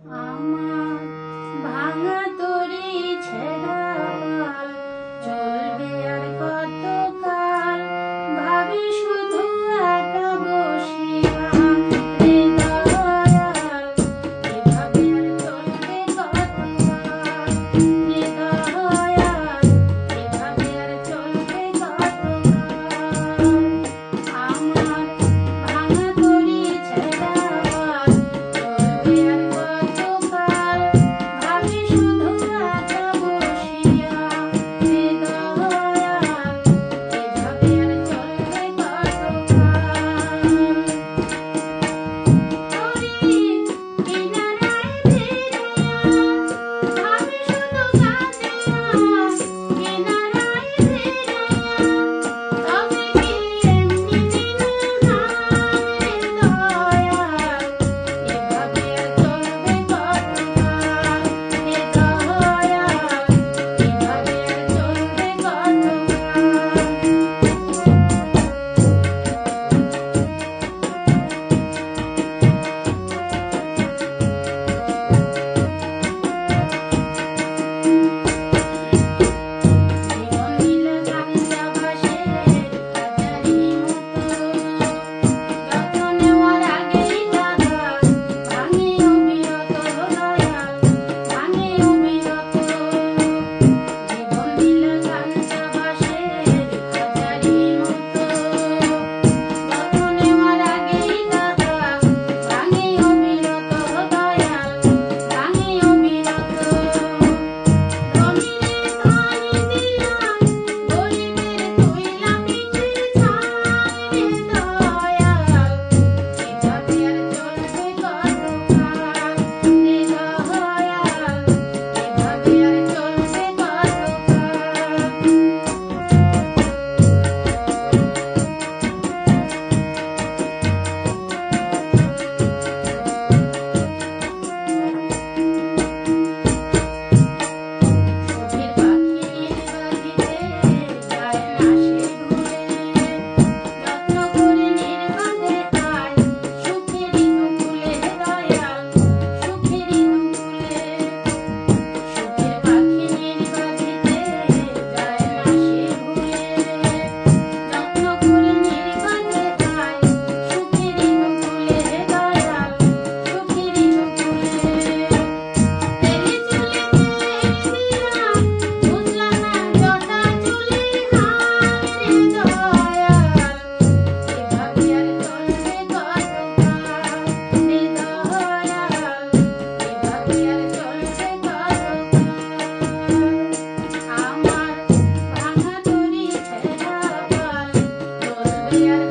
আমার ভাঙা তরি ছেঁড়া পাল চলবে আর কতকাল, ভাবি শুধু একা বসিয়া রে দয়াল, এভাবে আর চলবে কতকাল রে দয়াল, এভাবে আর চলবে কতকাল। আমার ভাঙা তরি ছেঁড়া পাল চলবে আর কতকাল, ভাবি শুধু একা বসিয়া রে দয়াল, এভাবে আর চলবে কতকাল। তরি কিনারায় ভিড়িয়া ভাবি শুধু কাঁদিয়া, কিনারায় ভিড়িয়া তবে কি এমনি দিন যায় রে দয়াল, এভাবে আর চলবে কতকাল রে দয়াল, এভাবে আর চলবে কতকাল। জীবন নীল গাঞ্জা বাঁশের হাজারি মতো, যত্ন নেওয়ার আগেই দাদা ভাঙে অবিরত দয়াল, ভাঙে অবিরত। জীবন নীল গাঞ্জা বাঁশের হাজারি মতো, যত্ন নেওয়ার আগেই দাদা ভাঙে অবিরত দয়াল, ভাঙে অবিরত। ধনীরে ধনী দিয়া গরিবের তুইলা পিঠে ছাই রে দয়াল, এভাবে আর চলবে কতকাল রে দয়াল, এভাবে আর চলবে আমার ভাঙা তরি ছেঁড়া পাল চলবে আর